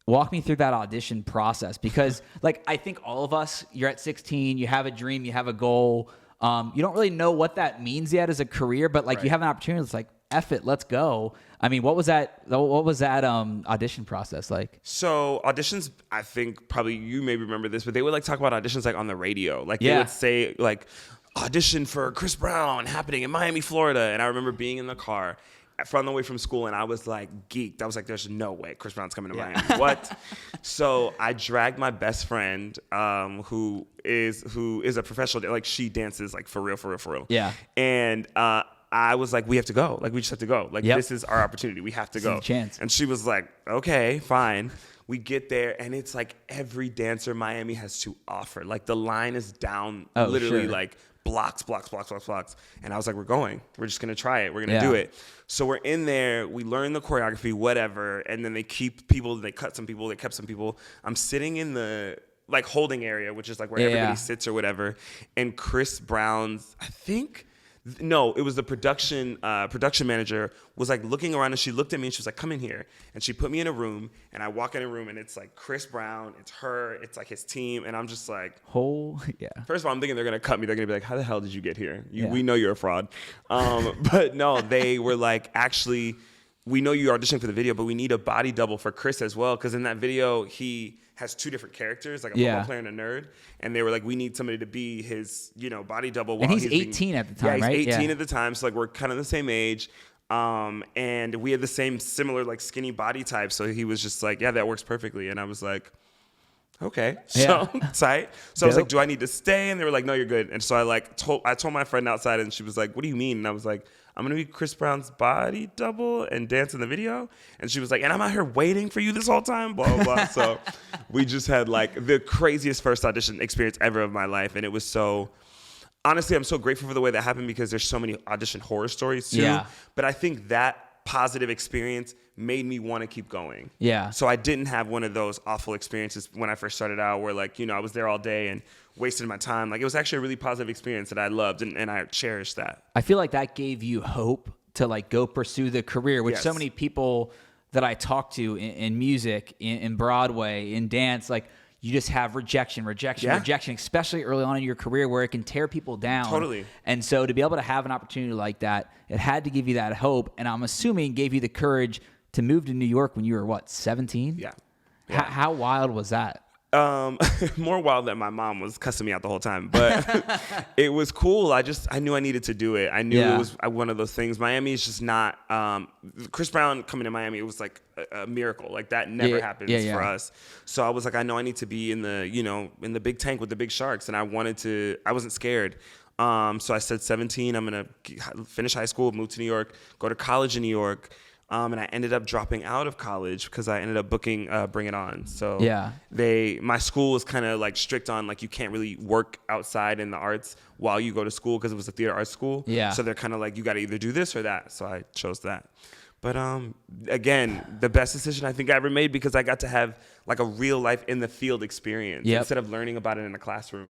Walk me through that audition process, because like I think all of us, you're at 16, you have a dream, you have a goal. You don't really know what that means yet as a career, but like you have an opportunity. It's like, F it, let's go. I mean, what was that audition process like? So auditions, I think probably you maybe remember this, but they would like talk about auditions like on the radio. Like they would say like audition for Chris Brown happening in Miami, Florida. And I remember being in the car from the way from school, and I was like geeked. I was like, there's no way Chris Brown's coming to Miami. What? So I dragged my best friend, who is a professional, like she dances like for real. Yeah. And I was like, we have to go. Like we just have to go. Like this is our opportunity. We have to go. This is the chance. And she was like, okay, fine. We get there, and it's like every dancer Miami has to offer. Like the line is down, literally like blocks. And I was like, we're going. We're just going to try it. We're going to do it. So we're in there. We learn the choreography, whatever. And then they keep people. They cut some people. They kept some people. I'm sitting in the like holding area, which is like where everybody sits or whatever. And Chris Brown's, I think... No, it was the production manager was like looking around, and she looked at me and she was like, come in here. And she put me in a room, and I walk in a room, and it's like Chris Brown, it's her, it's like his team. And I'm just like, First of all, I'm thinking they're going to cut me. They're going to be like, how the hell did you get here? We know you're a fraud. But no, they were like, actually, we know you auditioned for the video, but we need a body double for Chris as well. Because in that video, he has two different characters, like a football player and a nerd. And they were like, we need somebody to be his, body double. And he's 18 at the time, right? Yeah, he's 18 at the time. So like we're kind of the same age. And we had the similar like skinny body type. So he was just like, yeah, that works perfectly. And I was like, okay, so tight. So I was like, do I need to stay? And they were like, no, you're good. And so I told my friend outside, and she was like, what do you mean? And I was like, I'm going to be Chris Brown's body double and dance in the video. And she was like, and I'm out here waiting for you this whole time, blah, blah, blah. So we just had like the craziest first audition experience ever of my life. And it was so, honestly, I'm so grateful for the way that happened, because there's so many audition horror stories too. Yeah. But I think that positive experience made me want to keep going. Yeah. So I didn't have one of those awful experiences when I first started out where like, I was there all day and wasted my time. Like it was actually a really positive experience that I loved, and I cherished that. I feel like that gave you hope to like go pursue the career, which so many people that I talk to in music, in Broadway, in dance, like you just have rejection, especially early on in your career where it can tear people down. Totally. And so to be able to have an opportunity like that, it had to give you that hope. And I'm assuming gave you the courage to move to New York when you were, 17? Yeah. How wild was that? More wild that my mom was cussing me out the whole time, but it was cool. I knew I needed to do it. I knew it was one of those things. Miami is just not, Chris Brown coming to Miami, it was like a miracle. Like that never happens for us. So I was like, I know I need to be in the, in the big tank with the big sharks. And I wasn't scared. So I said 17, I'm going to finish high school, move to New York, go to college in New York. And I ended up dropping out of college because I ended up booking Bring It On. So my school was kind of like strict on like you can't really work outside in the arts while you go to school because it was a theater arts school. Yeah. So they're kind of like you got to either do this or that. So I chose that. But again, the best decision I think I ever made because I got to have like a real life in the field experience instead of learning about it in a classroom.